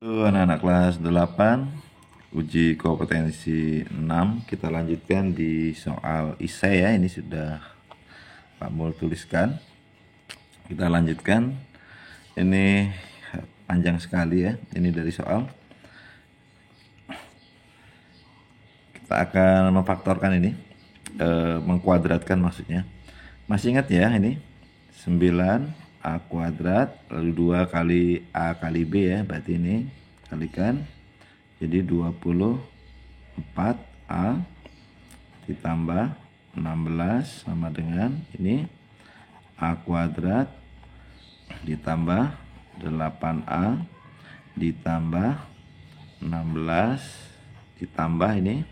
Halo anak-anak kelas 8, uji kompetensi 6. Kita lanjutkan di soal isai ya. Ini sudah Pak Mul tuliskan. Kita lanjutkan. Ini panjang sekali ya. Ini dari soal. Kita akan memfaktorkan ini, mengkuadratkan maksudnya. Masih ingat ya ini 9A kuadrat lalu 2 kali A kali B ya, berarti ini kalikan jadi 24A ditambah 16 sama dengan ini A kuadrat ditambah 8A ditambah 16 ditambah ini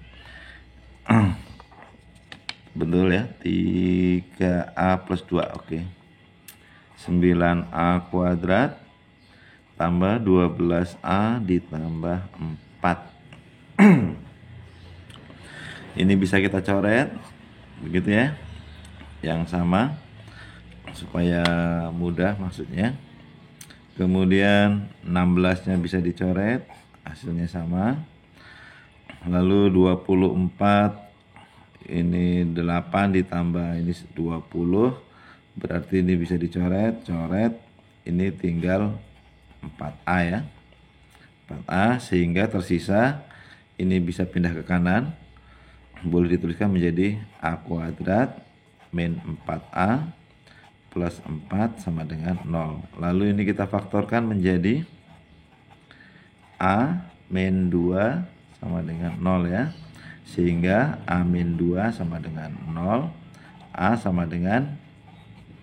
betul ya, 3A plus 2. Oke. 9A kuadrat tambah 12A ditambah 4. Ini bisa kita coret begitu ya, yang sama supaya mudah maksudnya. Kemudian 16 nya bisa dicoret, hasilnya sama. Lalu 24 ini 8 ditambah ini 20, berarti ini bisa dicoret, ini tinggal 4A ya, 4A, sehingga tersisa ini bisa pindah ke kanan, boleh dituliskan menjadi A kuadrat min 4A plus 4 sama dengan 0. Lalu ini kita faktorkan menjadi A min 2 sama dengan 0 ya, sehingga A min 2 sama dengan 0, A sama dengan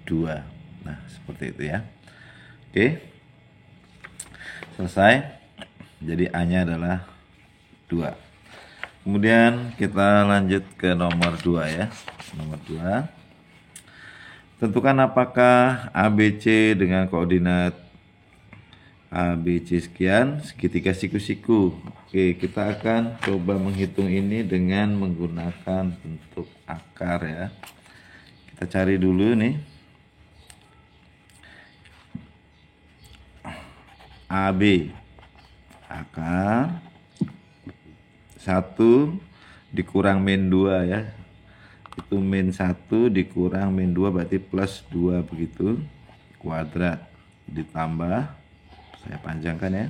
2. Nah seperti itu ya. Oke, selesai. Jadi A nya adalah 2. Kemudian kita lanjut ke nomor 2 ya. Nomor 2, tentukan apakah ABC dengan koordinat ABC sekian segitiga siku-siku. Oke, kita akan coba menghitung ini dengan menggunakan bentuk akar ya. Kita cari dulu nih AB, akar 1 dikurang min 2 ya, itu min 1 dikurang min 2 berarti plus 2 begitu, kuadrat ditambah, saya panjangkan ya,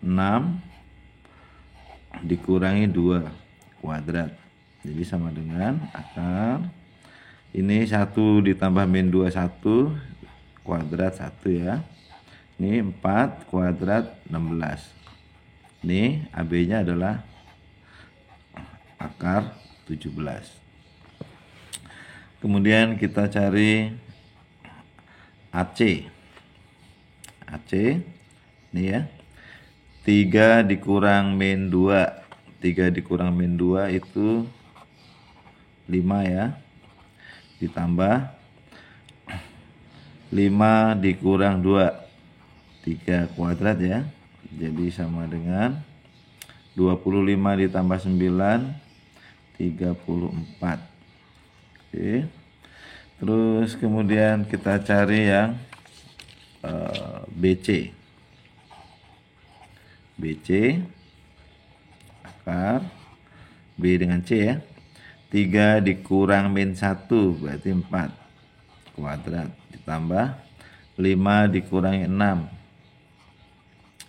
6 dikurangi 2 kuadrat, jadi sama dengan akar ini 1 ditambah min 2 1 kuadrat 1 ya, ini 4 kuadrat 16. Ini AB nya adalah akar 17. Kemudian kita cari AC. Ini ya, 3 dikurang min 2, 3 dikurang min 2 itu 5 ya, ditambah 5 dikurang 2 3 kuadrat ya, jadi sama dengan 25 ditambah 9 34. Oke. Terus kemudian kita cari yang BC. Akar B dengan C ya, 3 dikurang min 1 berarti 4 kuadrat, ditambah 5 dikurangi 6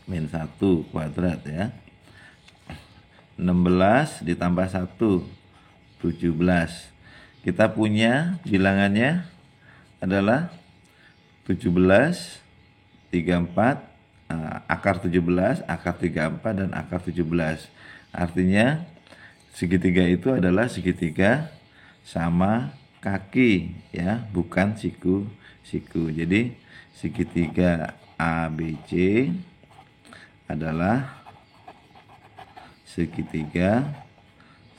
min 1 kuadrat ya, 16 ditambah 1 17. Kita punya bilangannya adalah 17 34, akar 17, akar 34 dan akar 17. Artinya segitiga itu adalah segitiga sama kaki ya, bukan siku-siku. Jadi segitiga ABC adalah segitiga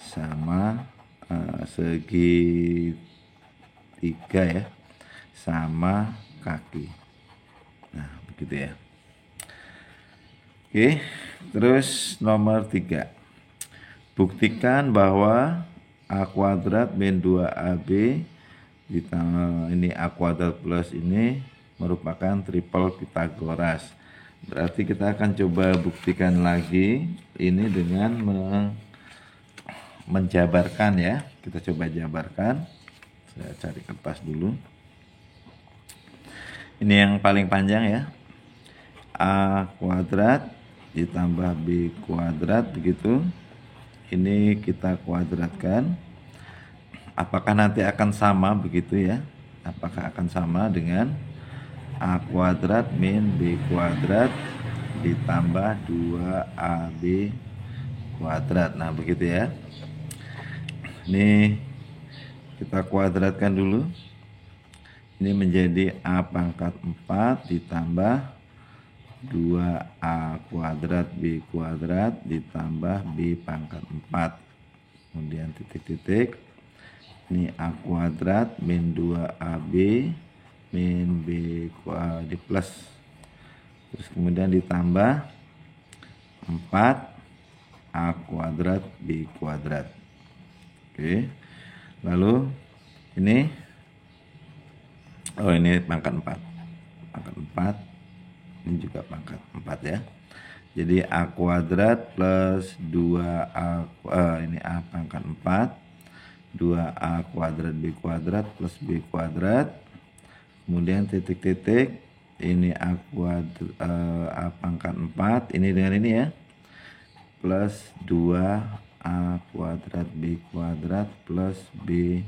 sama segitiga ya sama kaki. Nah begitu ya. Oke, terus nomor 3, buktikan bahwa A kuadrat min 2AB ditambah ini A kuadrat plus ini merupakan triple Pythagoras. Berarti kita akan coba buktikan lagi ini dengan menjabarkan ya. Kita coba jabarkan. Saya cari kertas dulu. Ini yang paling panjang ya. A kuadrat ditambah B kuadrat begitu. Ini kita kuadratkan. Apakah nanti akan sama begitu ya? Apakah akan sama dengan A kuadrat min B kuadrat ditambah 2AB kuadrat. Nah begitu ya. Ini kita kuadratkan dulu. Ini menjadi A pangkat 4 ditambah 2A kuadrat B kuadrat ditambah B pangkat 4. Kemudian titik-titik. Ini A kuadrat min 2AB min B kuadrat di plus. Terus kemudian ditambah 4A kuadrat B kuadrat. Oke. Lalu ini ini pangkat 4. Pangkat 4. Ini juga pangkat 4 ya. Jadi A kuadrat plus 2A ini A pangkat 4. 2A kuadrat B kuadrat plus B kuadrat. Kemudian titik-titik. Ini A kuadrat A pangkat 4. Ini dengan ini ya. Plus 2A kuadrat B kuadrat plus B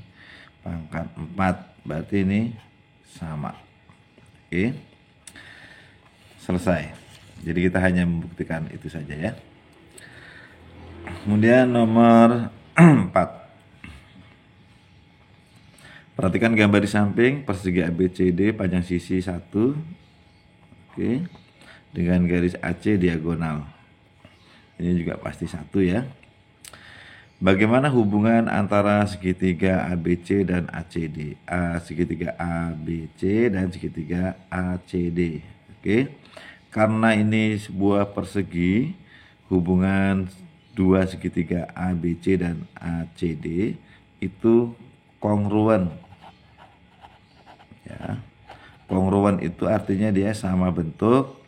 pangkat 4. Berarti ini sama. Oke. Selesai. Jadi kita hanya membuktikan itu saja ya. Kemudian nomor 4. Perhatikan gambar di samping persegi ABCD panjang sisi 1. Oke. Dengan garis AC diagonal. Ini juga pasti 1 ya. Bagaimana hubungan antara segitiga ABC dan ACD? Segitiga ABC dan segitiga ACD. Oke. Karena ini sebuah persegi, hubungan dua segitiga ABC dan ACD itu kongruen. Ya. Kongruen itu artinya dia sama bentuk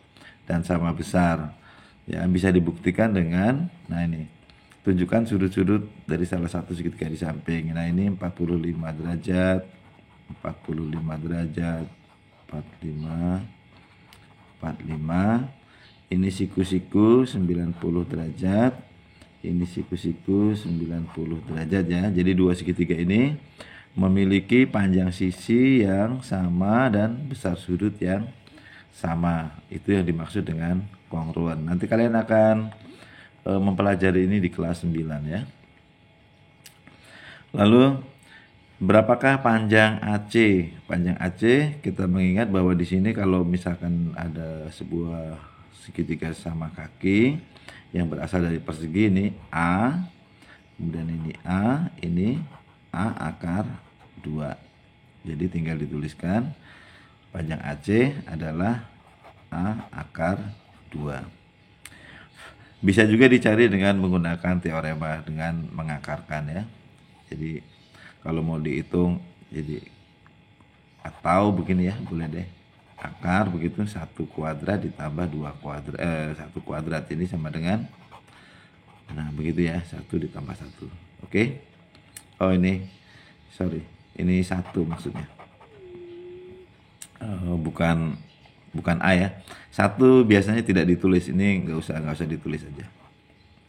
dan sama besar. Ya, bisa dibuktikan dengan ini. Tunjukkan sudut-sudut dari salah satu segitiga di samping. Nah, ini 45 derajat, 45 derajat, 45, 45. Ini siku-siku 90 derajat. Ini siku-siku 90 derajat ya. Jadi dua segitiga ini memiliki panjang sisi yang sama dan besar sudut yang sama. Itu yang dimaksud dengan kongruen. Nanti kalian akan mempelajari ini di kelas 9 ya. Lalu berapakah panjang AC? Panjang AC kita mengingat bahwa di sini kalau misalkan ada sebuah segitiga sama kaki yang berasal dari persegi ini A, kemudian ini A akar 2. Jadi tinggal dituliskan panjang AC adalah A akar 2. Bisa juga dicari dengan menggunakan teorema dengan mengakarkan ya. Jadi kalau mau dihitung jadi atau begini ya, boleh deh. Akar begitu 1 kuadrat ditambah 2 kuadrat 1 kuadrat ini sama dengan begitu ya, 1 ditambah 1. Oke. Oh ini sorry, ini 1 maksudnya. Bukan A ya. 1 biasanya tidak ditulis, ini nggak usah ditulis aja.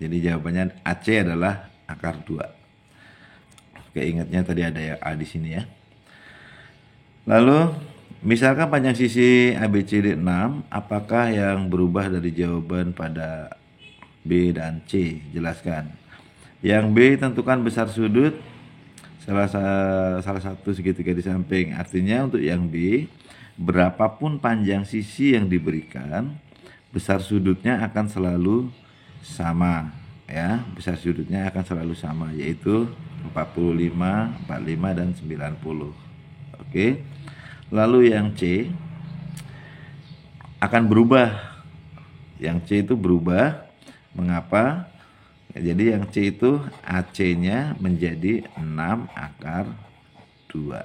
Jadi jawabannya AC adalah akar 2. Oke, ingatnya tadi ada ya A di sini ya. Lalu misalkan panjang sisi ABCD 6, apakah yang berubah dari jawaban pada B dan C? Jelaskan. Yang B tentukan besar sudut salah satu segitiga di samping. Artinya untuk yang B, berapapun panjang sisi yang diberikan, besar sudutnya akan selalu sama ya. Besar sudutnya akan selalu sama, yaitu 45, 45 dan 90. Oke. Lalu yang C akan berubah. Yang C itu berubah. Mengapa? Jadi yang C itu AC-nya menjadi 6 akar 2.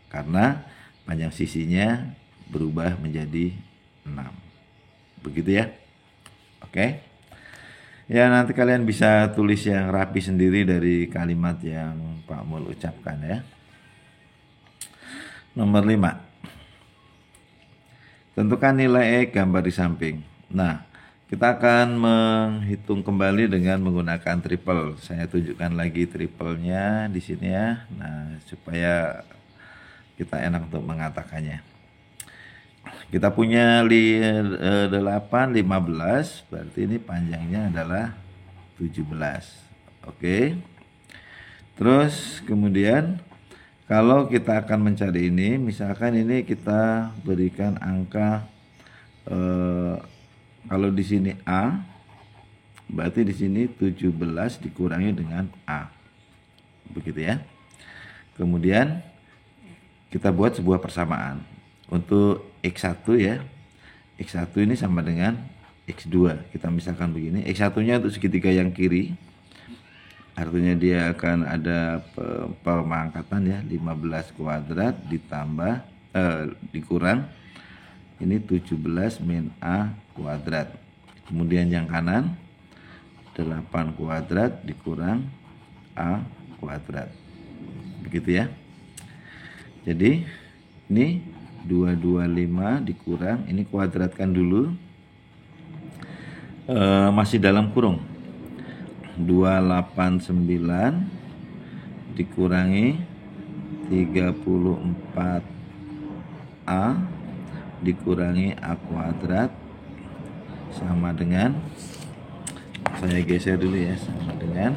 Karena panjang sisinya berubah menjadi 6. Begitu ya. Oke. Ya, nanti kalian bisa tulis yang rapi sendiri dari kalimat yang Pak Mul ucapkan ya. Nomor 5. Tentukan nilai X gambar di samping. Nah, kita akan menghitung kembali dengan menggunakan triple. Saya tunjukkan lagi triplenya di sini ya. Nah, supaya kita enak untuk mengatakannya. Kita punya 8, 15, berarti ini panjangnya adalah 17. Oke. Terus kemudian kalau kita akan mencari ini, misalkan ini kita berikan angka kalau di sini A, berarti di sini 17 dikurangi dengan A. Begitu ya. Kemudian kita buat sebuah persamaan. Untuk X1 ya, X1 ini sama dengan X2. Kita misalkan begini, X1-nya untuk segitiga yang kiri, artinya dia akan ada pemangkatan ya, 15 kuadrat ditambah dikurang ini 17 min A kuadrat. Kemudian yang kanan 8 kuadrat dikurang A kuadrat. Begitu ya. Jadi ini 225 dikurang, ini kuadratkan dulu, masih dalam kurung, 289 dikurangi 34A dikurangi A kuadrat sama dengan, saya geser dulu ya, sama dengan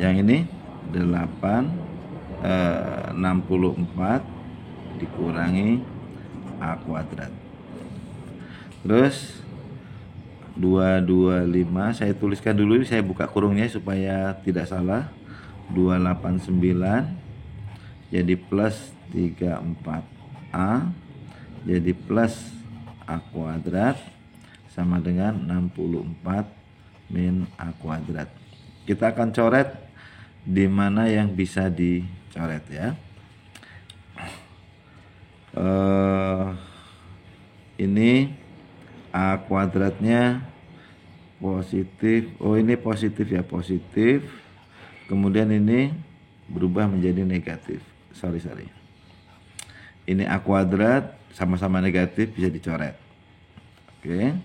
yang ini 64 dikurangi A kuadrat. Terus 225 saya tuliskan dulu, saya buka kurungnya supaya tidak salah. 289 jadi plus 34A jadi plus A kuadrat sama dengan 64 min A kuadrat. Kita akan coret di mana yang bisa dicoret ya. Ini A kuadratnya positif. Oh, ini positif ya, positif. Kemudian ini berubah menjadi negatif. Sorry. Ini A kuadrat sama-sama negatif, bisa dicoret. Oke.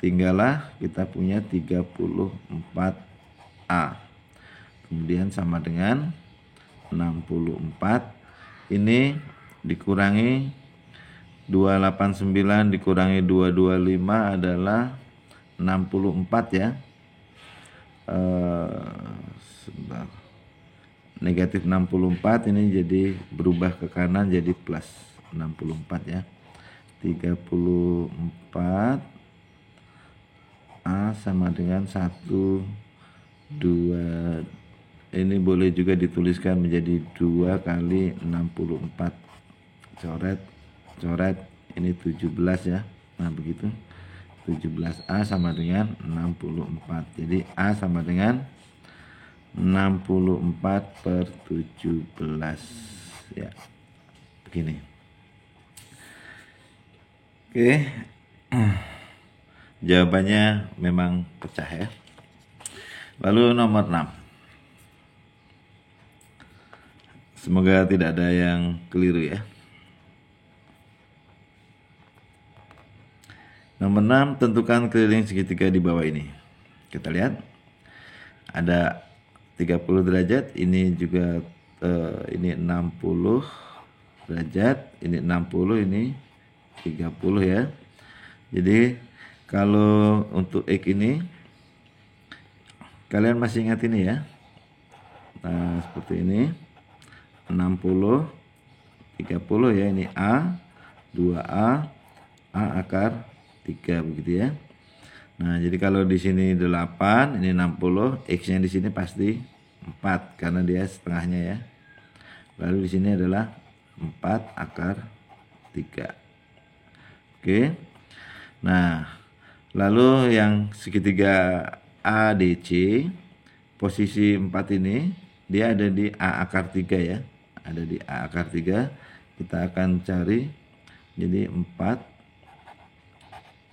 Tinggallah kita punya 34A. Kemudian sama dengan 64. Ini dikurangi 289 dikurangi 225 adalah 64 ya. Sebentar. Negatif 64 ini jadi berubah ke kanan jadi plus 64 ya. 34 A sama dengan 1 2, ini boleh juga dituliskan menjadi 2 kali 64. Coret ini 17 ya. Nah begitu, 17A sama dengan 64. Jadi A sama dengan 64 per 17 ya, begini. Oke. Jawabannya memang pecah ya. Lalu nomor 6. Semoga tidak ada yang keliru ya. Nomor 6, tentukan keliling segitiga di bawah ini. Kita lihat ada 30 derajat, ini juga ini 60 derajat, ini 60, ini 30 ya. Jadi kalau untuk X ini kalian masih ingat ini ya. Nah, seperti ini 60 30 ya, ini A 2A A akar 3 begitu ya. Nah, jadi kalau di sini 8, ini 60, X-nya di sini pasti 4 karena dia setengahnya ya. Lalu di sini adalah 4 akar 3. Oke. Nah, lalu yang segitiga ADC posisi 4 ini dia ada di A akar 3 ya. Ada di A akar 3. Kita akan cari jadi 4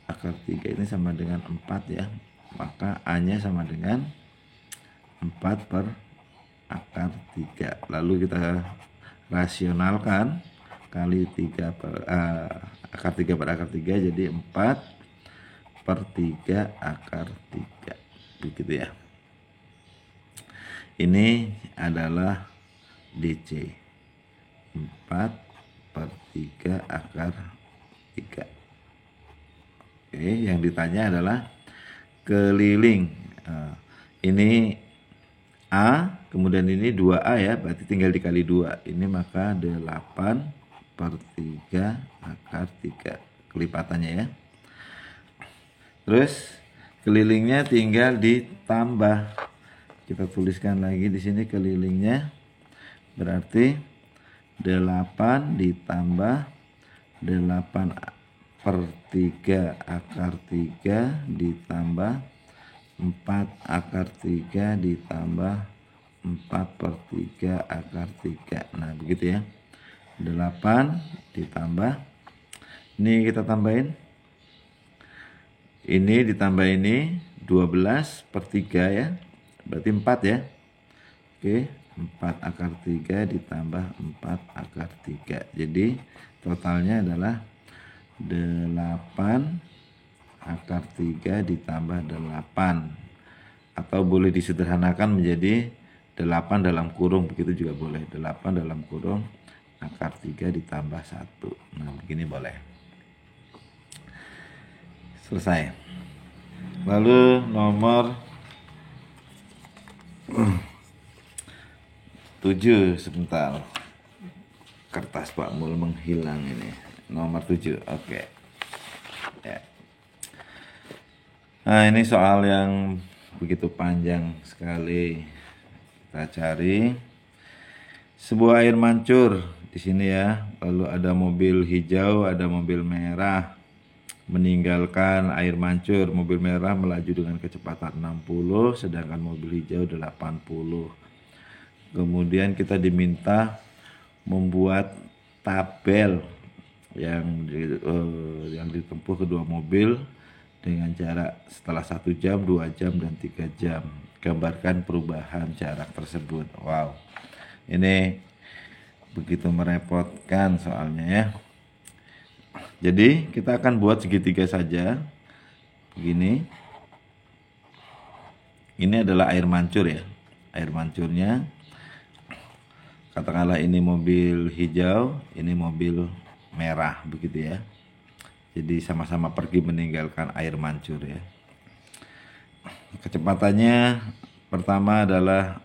akar 3 ini sama dengan 4 ya, maka A-nya sama dengan 4 per akar 3. Lalu kita rasionalkan, kali 3 per akar 3 per akar 3, jadi 4 per 3 akar 3, begitu ya. Ini adalah DC, 4 per 3 akar 3. Oke, yang ditanya adalah keliling. Ini A, kemudian ini 2A ya, berarti tinggal dikali 2. Ini maka 8 per 3 akar 3, kelipatannya ya. Terus kelilingnya tinggal ditambah. Kita tuliskan lagi di sini kelilingnya. Berarti 8 ditambah 8 per 3 akar 3 ditambah 4 akar 3 ditambah 4 per 3 akar 3. Nah, begitu ya. 8 ditambah, ini kita tambahin, ini ditambah ini 12 per 3 ya, berarti 4 ya. Oke, 4 akar 3 ditambah 4 akar 3. Jadi totalnya adalah 8 akar 3 ditambah 8, atau boleh disederhanakan menjadi 8 dalam kurung, begitu juga boleh. 8 dalam kurung akar 3 ditambah 1. Nah, begini boleh. Selesai. Lalu nomor 7, sebentar. Kertas Pak Mul menghilang ini. Nomor 7. Oke. Ya. Nah, ini soal yang begitu panjang sekali. Kita cari sebuah air mancur di sini ya. Lalu ada mobil hijau, ada mobil merah meninggalkan air mancur. Mobil merah melaju dengan kecepatan 60, sedangkan mobil hijau 80. Kemudian kita diminta membuat tabel yang ditempuh kedua mobil dengan jarak setelah 1 jam, 2 jam, dan 3 jam. Gambarkan perubahan jarak tersebut. Wow, ini begitu merepotkan soalnya ya. Jadi kita akan buat segitiga saja. Begini. Ini adalah air mancur ya. Air mancurnya, katakanlah ini mobil hijau, ini mobil merah, begitu ya. Jadi sama-sama pergi meninggalkan air mancur ya. Kecepatannya pertama adalah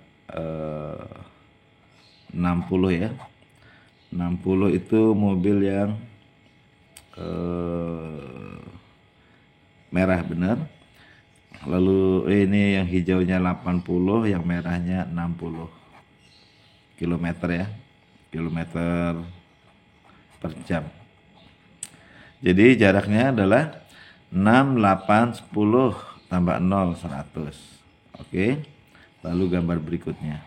60 ya. 60 itu mobil yang merah, benar. Lalu ini yang hijaunya 80, yang merahnya 60 km ya, kilometer per jam. Jadi jaraknya adalah 6, 8, 10 tambah 0, 100. Oke. Lalu gambar berikutnya.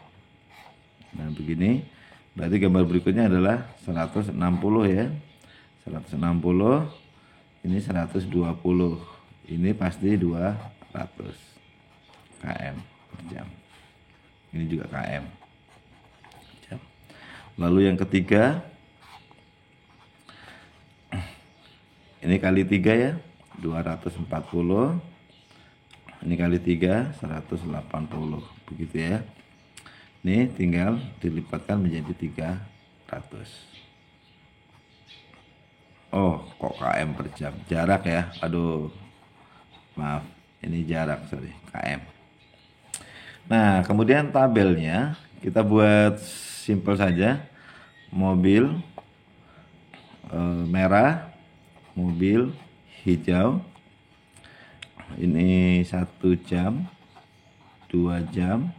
Nah, begini. Berarti gambar berikutnya adalah 160 ya. 160, ini 120. Ini pasti 200 km per jam. Ini juga km. Lalu yang ketiga, ini kali 3 ya, 240. Ini kali 3, 180. Begitu ya. Ini tinggal dilipatkan menjadi 300. Oh, kok km per jam? Jarak ya. Aduh, maaf. Ini jarak, sorry, km. Nah, kemudian tabelnya kita buat simpel saja. Mobil merah, mobil hijau. Ini 1 jam, 2 jam,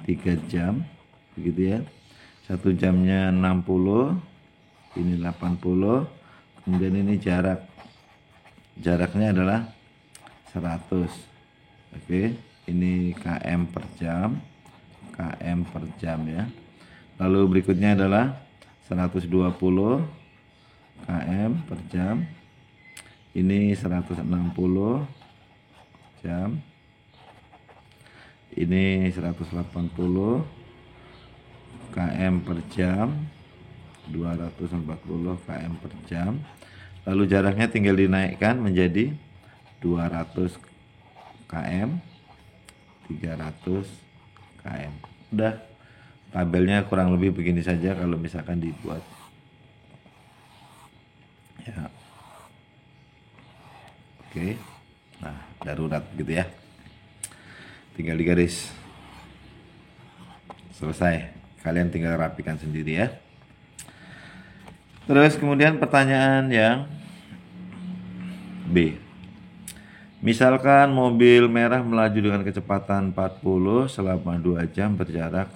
3 jam, begitu ya. 1 jamnya 60, ini 80. Kemudian ini jaraknya adalah 100. Oke, ini km per jam, km per jam ya. Lalu berikutnya adalah 120 km per jam. ini 160 jam, ini 180 km per jam, 240 km per jam. Lalu jaraknya tinggal dinaikkan menjadi 200 km, 300 km. Udah, tabelnya kurang lebih begini saja kalau misalkan dibuat ya. Oke, nah darurat gitu ya, tinggal digaris, selesai. Kalian tinggal rapikan sendiri ya. Terus kemudian pertanyaan yang B. Misalkan mobil merah melaju dengan kecepatan 40 selama 2 jam berjarak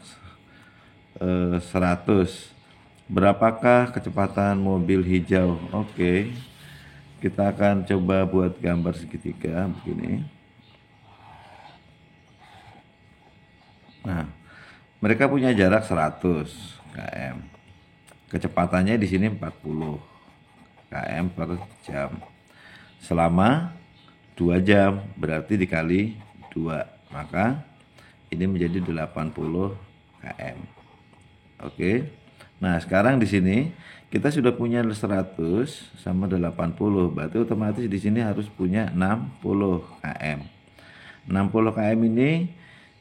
100. Berapakah kecepatan mobil hijau? Oke. Kita akan coba buat gambar segitiga begini. Nah, mereka punya jarak 100 km. Kecepatannya di sini 40 km per jam. Selama 2 jam, berarti dikali 2, maka ini menjadi 80 km. Oke. Nah, sekarang di sini kita sudah punya 100 sama 80, berarti otomatis di sini harus punya 60 km. 60 km ini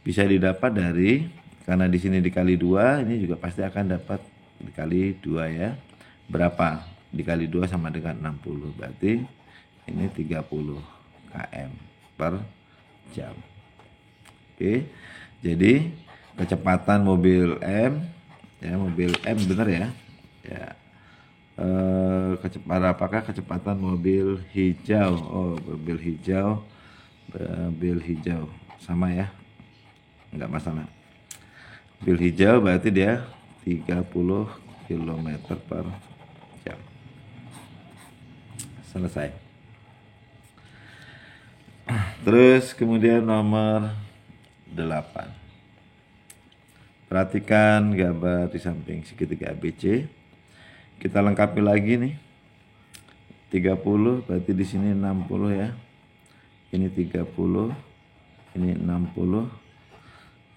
bisa didapat dari, karena di sini dikali 2, ini juga pasti akan dapat dikali 2 ya. Berapa? Dikali 2 sama dengan 60, berarti ini 30 km per jam. Oke. Jadi kecepatan mobil M ya, mobil M bener ya. Ya. Apakah kecepatan mobil hijau? Oh, mobil hijau sama ya, nggak masalah. Mobil hijau berarti dia 30 km per jam. Selesai. Terus kemudian nomor 8. Perhatikan gambar di samping segitiga ABC. Kita lengkapi lagi nih. 30 berarti di sini 60 ya. Ini 30, ini 60.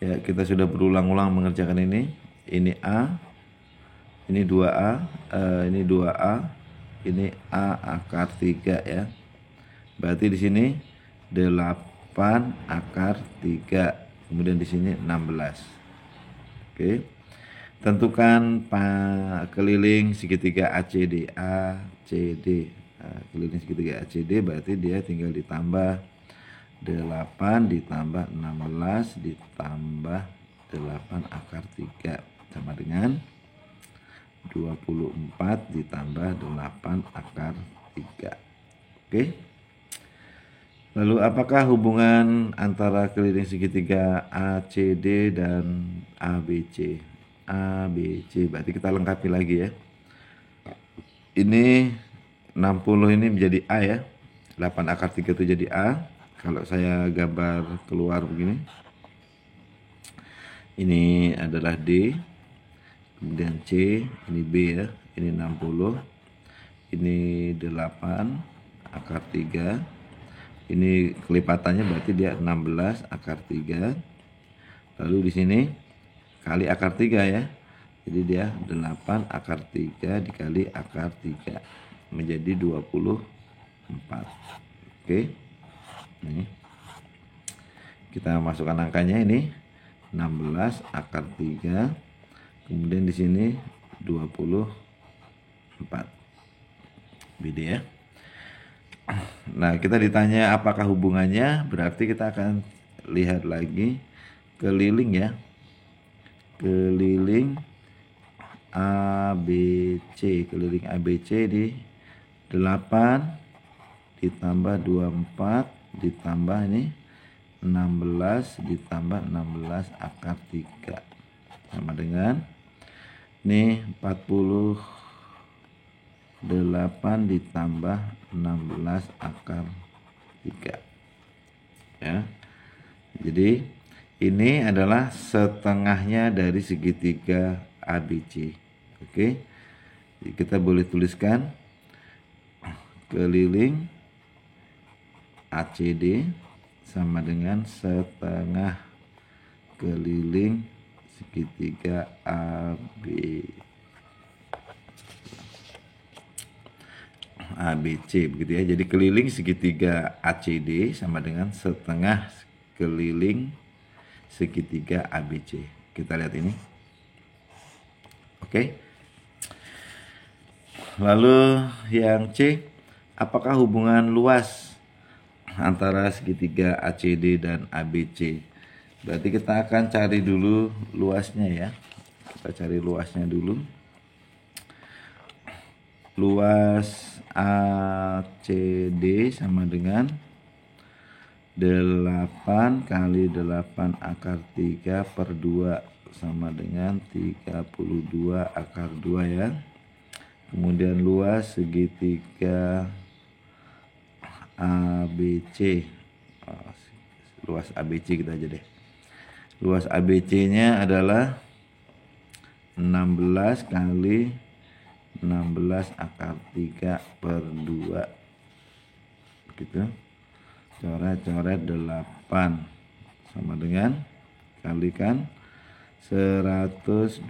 Ya, kita sudah berulang-ulang mengerjakan ini. Ini A, ini 2A, ini 2A, ini A akar 3 ya. Berarti di sini 8 akar 3. Kemudian di sini 16. Oke. Tentukan keliling segitiga ACD. Nah, keliling segitiga ACD berarti dia tinggal ditambah 8 ditambah 16 ditambah 8 akar 3 sama dengan 24 ditambah 8 akar 3. Oke. Lalu apakah hubungan antara keliling segitiga ACD dan ABC? ABC berarti kita lengkapi lagi ya. Ini 60 ini menjadi A ya. 8 akar 3 itu jadi A. Kalau saya gambar keluar begini, ini adalah D, kemudian C, ini B ya, ini 60, ini 8 akar 3, ini kelipatannya berarti dia 16 akar 3, lalu di sini kali akar 3 ya, jadi dia 8 akar 3 dikali akar 3 menjadi 24. Oke. Nih. Kita masukkan angkanya, ini 16 akar 3, kemudian di sini 24. Beda ya. Nah, kita ditanya apakah hubungannya, berarti kita akan lihat lagi keliling ya. Keliling ABC, keliling ABC di 8 ditambah 24 ditambah ini 16 ditambah 16 akar 3 sama dengan ini 48 ditambah 16 akar 3 ya. Jadi ini adalah setengahnya dari segitiga ABC. Oke. Jadi kita boleh tuliskan keliling ACD sama dengan setengah keliling segitiga ABC begitu ya. Jadi keliling segitiga ACD sama dengan setengah keliling segitiga ABC. Kita lihat ini. Oke. Lalu yang C, apakah hubungan luas antara segitiga ACD dan ABC? Berarti kita akan cari dulu luasnya ya. Kita cari luasnya dulu. Luas ACD sama dengan 8 kali 8 akar 3 per 2 sama dengan 32 akar 2 ya. Kemudian luas segitiga ABC. Luas ABC kita aja deh. Luas ABC-nya adalah 16 kali 16 akar 3 per 2. Begitu. Coret-coret 8 sama dengan kalikan 128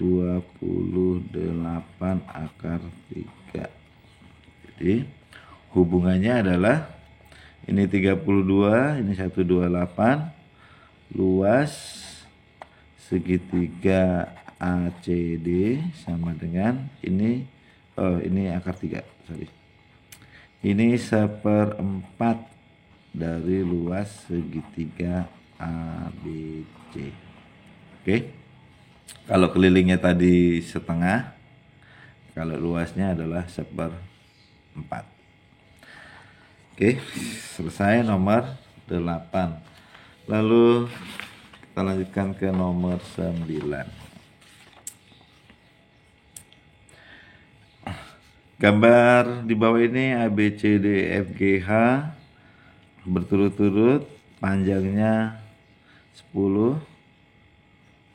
akar 3. Jadi hubungannya adalah ini 32, ini 128. Luas segitiga ACD sama dengan ini akar 3, sorry. Ini 1/4 dari luas segitiga ABC. Oke. Kalau kelilingnya tadi setengah, kalau luasnya adalah 1/4. Oke, selesai nomor 8. Lalu kita lanjutkan ke nomor 9. Gambar di bawah ini A, B, C, D, F, G, H berturut-turut, panjangnya 10.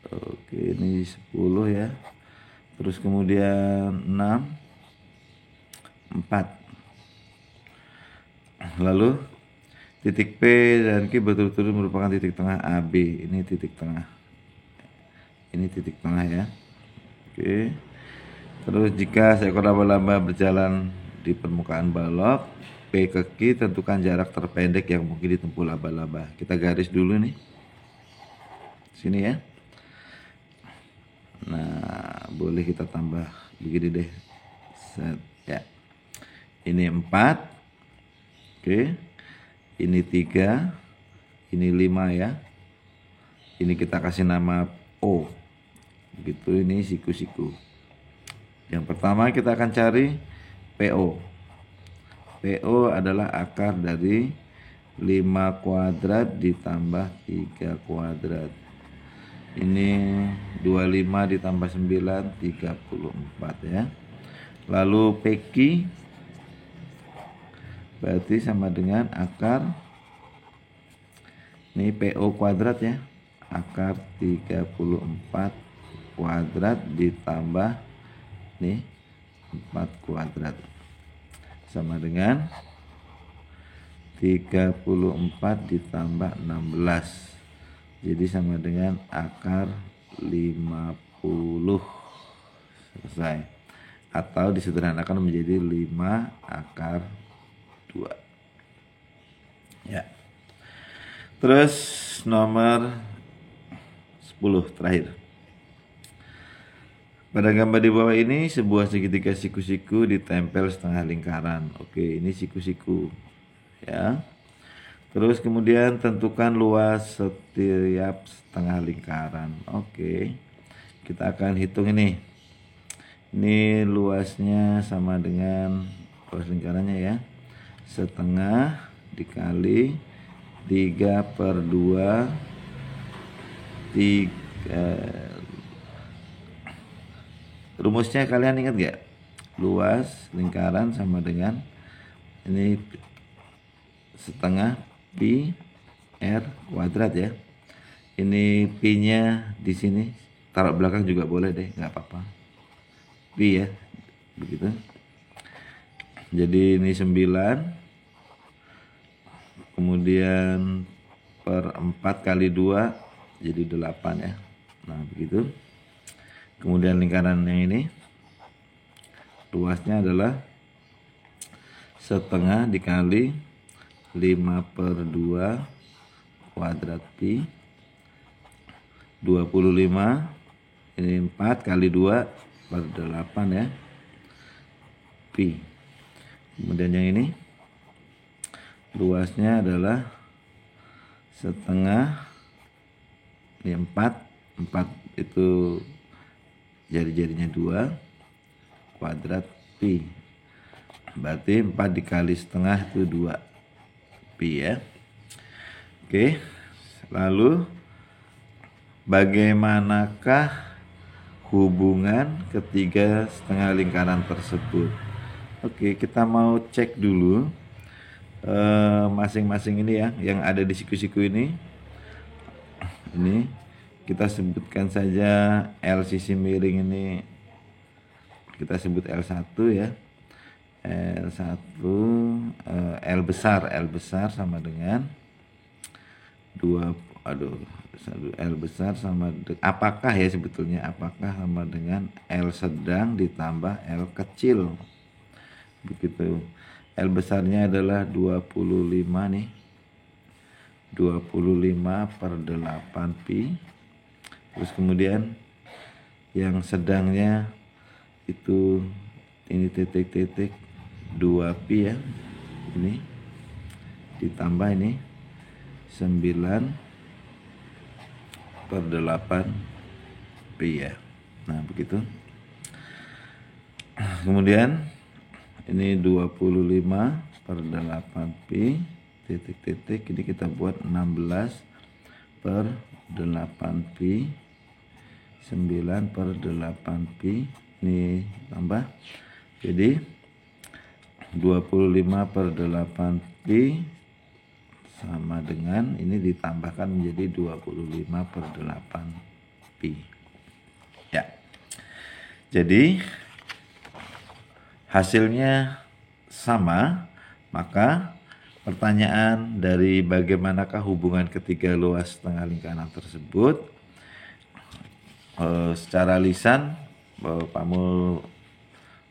Oke, ini 10 ya. Terus kemudian 6, 4. Lalu titik P dan Q berturut-turut merupakan titik tengah AB. Ini titik tengah. Ini titik tengah ya. Oke. Terus jika seekor laba-laba berjalan di permukaan balok P ke Q, tentukan jarak terpendek yang mungkin ditempuh laba-laba. Kita garis dulu nih. Sini ya. Nah, boleh kita tambah begini deh. Set, ya. Ini 4. Oke. Ini 3. Ini 5 ya. Ini kita kasih nama O. Begitu, ini siku-siku. Yang pertama kita akan cari PO. PO adalah akar dari 5 kuadrat ditambah 3 kuadrat. Ini 25 ditambah 9, 34 ya. Lalu PQ berarti sama dengan akar, ini PO kuadrat ya, akar 34 kuadrat ditambah nih 4 kuadrat sama dengan 34 ditambah 16, jadi sama dengan akar 50. Selesai. Atau disederhanakan menjadi 5 akar 2 ya. Terus nomor 10 terakhir. Pada gambar di bawah ini sebuah segitiga siku-siku ditempel setengah lingkaran. Oke, ini siku-siku ya. Terus kemudian tentukan luas setiap setengah lingkaran. Oke. Kita akan hitung ini. Ini luasnya sama dengan luas lingkarannya ya. Setengah dikali 3/2 rumusnya kalian ingat gak? Luas lingkaran sama dengan ini setengah pi r kuadrat ya. Ini pi nya di sini taruh belakang juga boleh deh, nggak apa-apa. Pi ya, begitu. Jadi ini 9 kemudian per 4 kali 2 jadi 8 ya. Nah begitu. Kemudian lingkaran yang ini luasnya adalah setengah dikali 5/2 kuadrat pi 25, ini 4 kali 2/8 ya, pi. Kemudian yang ini luasnya adalah setengah, ini 4 itu jari-jarinya 2 kuadrat pi, berarti 4 dikali setengah itu 2 pi ya. Oke, lalu bagaimanakah hubungan ketiga setengah lingkaran tersebut? Oke, kita mau cek dulu masing-masing ini ya, yang ada di siku-siku ini. Ini kita sebutkan saja L sisi miring ini, kita sebut L1 ya. L1 L besar sama dengan L besar sama apakah ya, sebetulnya apakah sama dengan L sedang ditambah L kecil, begitu. L besarnya adalah 25 nih, 25/8 pi. Terus kemudian yang sedangnya itu ini titik-titik 2 pi ya, ini ditambah ini 9/8 pi ya. Nah begitu. Kemudian ini 25/8 pi titik-titik, ini kita buat 16/8 pi, 9/8 pi, ini tambah jadi 25/8 pi sama dengan ini ditambahkan menjadi 25/8 pi ya. Jadi hasilnya sama, maka pertanyaan dari bagaimanakah hubungan ketiga luas setengah lingkaran tersebut, secara lisan Pak Mul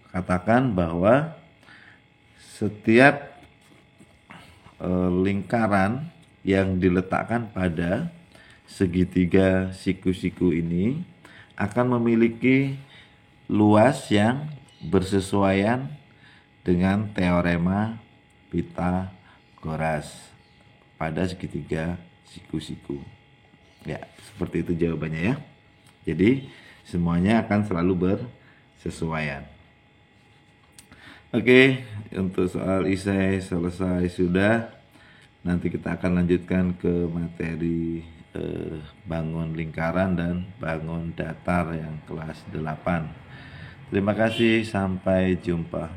katakan bahwa setiap lingkaran yang diletakkan pada segitiga siku-siku ini akan memiliki luas yang bersesuaian dengan teorema Pythagoras pada segitiga siku-siku. Ya, seperti itu jawabannya ya. Jadi semuanya akan selalu bersesuaian. Oke, untuk soal esai selesai sudah. Nanti kita akan lanjutkan ke materi bangun lingkaran dan bangun datar yang kelas 8. Terima kasih, sampai jumpa.